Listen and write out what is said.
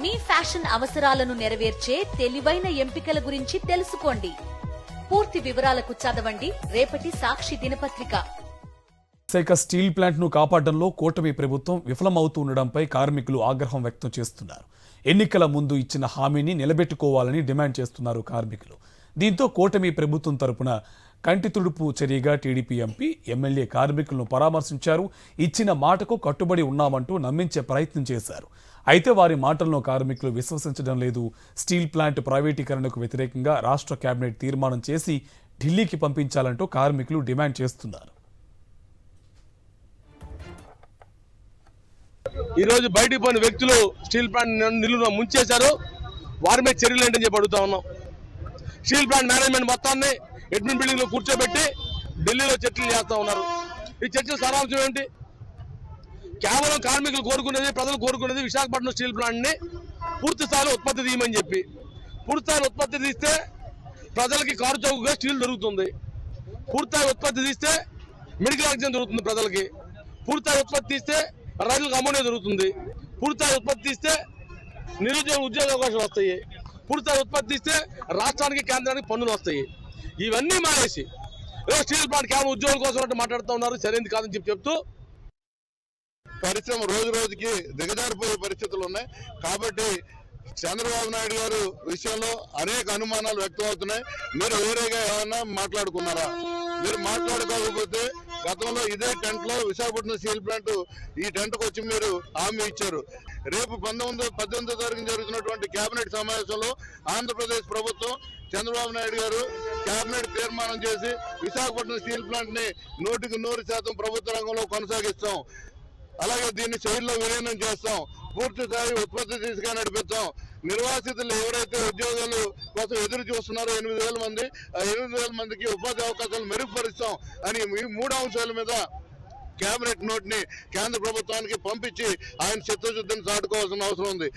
మీ fashion అవసరాలను నెరవేర్చే తెలివైన ఎంపికల గురించి తెలుసుకోండి. పూర్తి వివరాలకు చదవండి రేపటి సాక్షి దినపత్రిక. స్టీల్ ప్లాంట్ ను కాపాడడంలో కూటమి ప్రభుత్వం విఫలమవుతుండడంపై కార్మికులు ఆగ్రహం వ్యక్తం చేస్తున్నారు. ఎన్నికల ముందు ఇచ్చిన హామీని నిలబెట్టుకోవాలని డిమాండ్ చేస్తున్నారు కార్మికులు. దీంతో కూటమి ప్రభుత్వం తరపున కంటి తుడుపు చర్యగా టీడీపీ ఎంపీ, ఎమ్మెల్యే కార్మికులను పరామర్శించారు. ఇచ్చిన మాటకు కట్టుబడి ఉన్నామంటూ నమ్మించే ప్రయత్నం చేశారు. అయితే వారి మాటలను కార్మికులు విశ్వసించడం లేదు. స్టీల్ ప్లాంట్ ప్రైవేటీకరణకు వ్యతిరేకంగా రాష్ట్ర కేబినెట్ తీర్మానం చేసి ఢిల్లీకి పంపించాలంటూ కార్మికులు డిమాండ్ చేస్తున్నారు. ఈ రోజు బయటికి పోయిన వ్యక్తులు స్టీల్ ప్లాంట్ నిలువున ముంచేశారు. వారి మీద చర్యలు ఏంటని చెప్పి అడుగుతా ఉన్నాం. స్టీల్ ప్లాంట్ మేనేజ్మెంట్ మొత్తాన్ని అడ్మిన్ బిల్డింగ్ లో కూర్చోబెట్టి ఢిల్లీలో చర్చలు చేస్తా ఉన్నారు. ఈ చర్చల సారాంశం ఏంటి? కేవలం కార్మికులు కోరుకునేది, ప్రజలు కోరుకునేది విశాఖపట్నం స్టీల్ ప్లాంట్ ని పూర్తి స్థాయిలో ఉత్పత్తి తీయమని చెప్పి. పూర్తి స్థాయిలో ఉత్పత్తి తీస్తే ప్రజలకి కారు చౌకగా స్టీల్ దొరుకుతుంది. పూర్తిస్థాయి ఉత్పత్తి తీస్తే మెడికల్ ఆక్సిజన్ దొరుకుతుంది ప్రజలకి. పూర్తిస్థాయి ఉత్పత్తి తీస్తే రైతులకు అమ్మోనియా దొరుకుతుంది. పూర్తిస్థాయి ఉత్పత్తి తీస్తే ఉద్యోగ అవకాశాలు వస్తాయి. పూర్తిస్థాయి ఉత్పత్తి తీస్తే రాష్ట్రానికి, కేంద్రానికి పన్నులు వస్తాయి. ఇవన్నీ మానేసి స్టీల్ ప్లాంట్ కేవలం ఉద్యోగుల కోసం మాట్లాడుతూ ఉన్నారు. సరైనది కాదని చెప్తూ పరిశ్రమ రోజు రోజుకి దిగజారిపోయే పరిస్థితులు ఉన్నాయి. కాబట్టి చంద్రబాబు నాయుడు గారు విషయంలో అనేక అనుమానాలు వ్యక్తం అవుతున్నాయి. మీరు వేరేగా ఏమన్నా మాట్లాడుకున్నారా? మీరు మాట్లాడుకోకపోతే గతంలో ఇదే టెంట్ లో విశాఖపట్నం స్టీల్ ప్లాంట్ ఈ టెంట్ కు వచ్చి మీరు హామీ ఇచ్చారు. రేపు 18వ తారీఖున జరుగుతున్నటువంటి కేబినెట్ సమావేశంలో ఆంధ్రప్రదేశ్ ప్రభుత్వం, చంద్రబాబు నాయుడు గారు కేబినెట్ తీర్మానం చేసి విశాఖపట్నం స్టీల్ ప్లాంట్ ని 100% ప్రభుత్వ రంగంలో కొనసాగిస్తాం. అలాగే దీన్ని శైలిలో విలీనం చేస్తాం. పూర్తి స్థాయి ఉత్పత్తి తీసుగా నడిపిస్తాం. నిర్వాసితులు ఎవరైతే ఉద్యోగాలు కోసం ఎదురు చూస్తున్నారో 8,000 మంది, ఆ 8,000 మందికి ఉపాధి అవకాశాలు మెరుగుపరుస్తాం అని ఈ 3 అంశాల మీద కేబినెట్ నోట్ ని కేంద్ర ప్రభుత్వానికి పంపించి ఆయన చిత్తశుద్ధిని చాటుకోవాల్సిన అవసరం ఉంది.